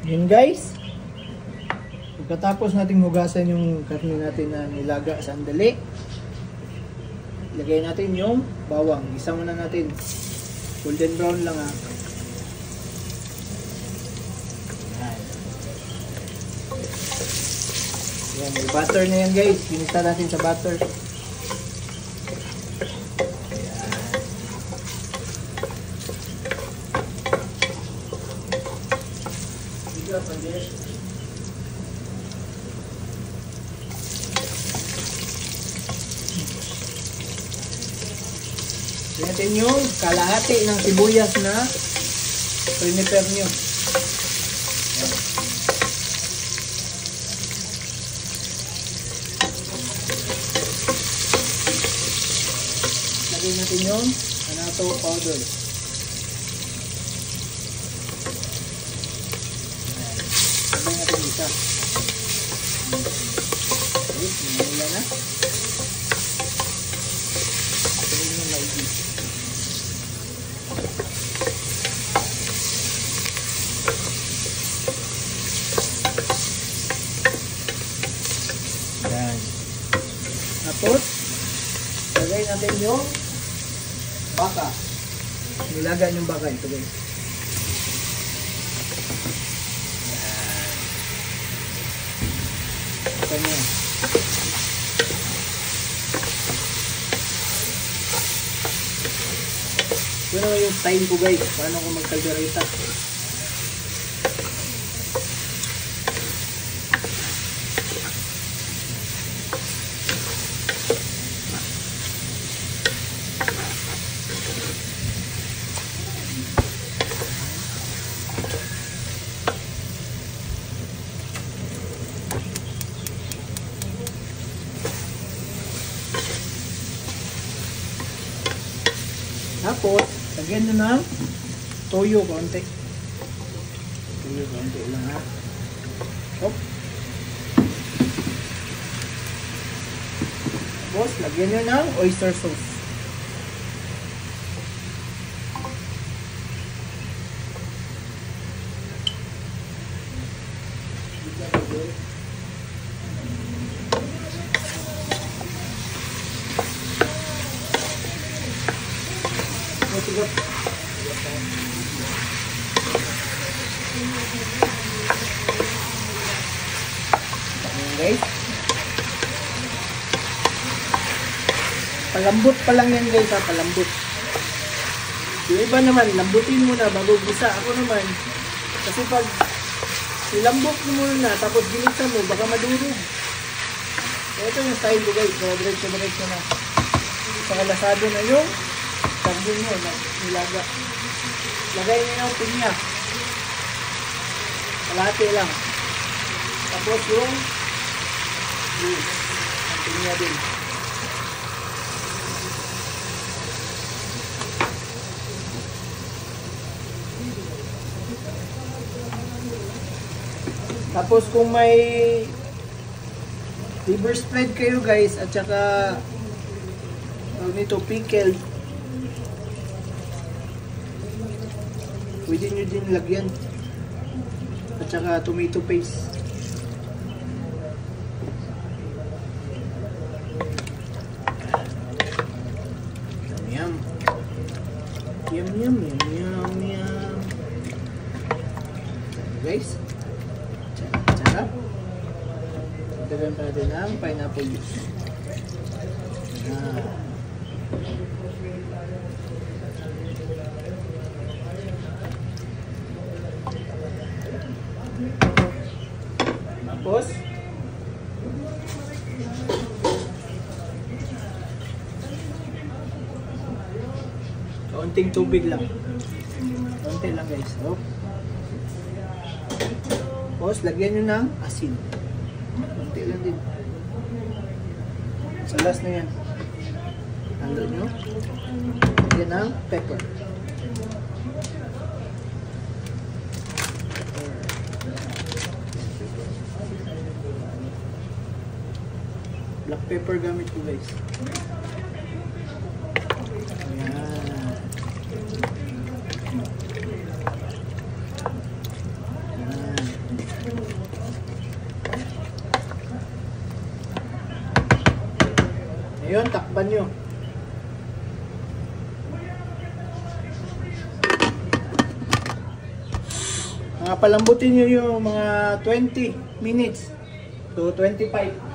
Yun guys. Pagkatapos natin hugasan yung karne natin na nilaga sandali, ilagay natin yung bawang. Isa muna natin. Golden brown lang ha. Yan, may butter na yan guys. Ginisa natin sa butter. Natin yung kalahati ng sibuyas na prepare nyo. Lagay natin yung anato powder. Lagay natin isa. Okay, sinula na. Lagay yung maigi. Yan. Tapos, lagay natin yung baka. Nilaga yung baka ito guys. Ito niya. Ito naman yung style ko guys. Paano ko magkaldereta. Tapos, lagyan nyo ng toyo konti. Toyo konti lang ha. Hop. Tapos, lagyan nyo ng oyster sauce. Guys, palambot pa lang yan guys ha, palambot. Yung iba naman, lambutin mo na bago gisa. Ako naman, kasi pag ilambot mo muna tapos ginisa mo, baka madurog. Ito yung style ko guys, kaya diretso na. Sa kalasado na yung karne nyo na nilaga. Lagay nyo yung pinya. Kalahati lang. Tapos yung ang pinya din. Tapos kung may liver spread kayo guys at saka nito pickled, pwede nyo din lagyan at saka tomato paste. Yum yum yum yum yum yum guys. Sarap. Dagdagan pa natin ng pineapple juice. Tapos kaunting tubig lang. Kaunti lang guys. Oh. Tapos lagyan nyo ng asin. Kaunti lang din. Sa last na yan. Halo nyo. Lagyan ng pepper. Black pepper gamit ko guys. Ayan. Yun, takpan nyo. Palambutin nyo yung mga 20 minutes. So, 25.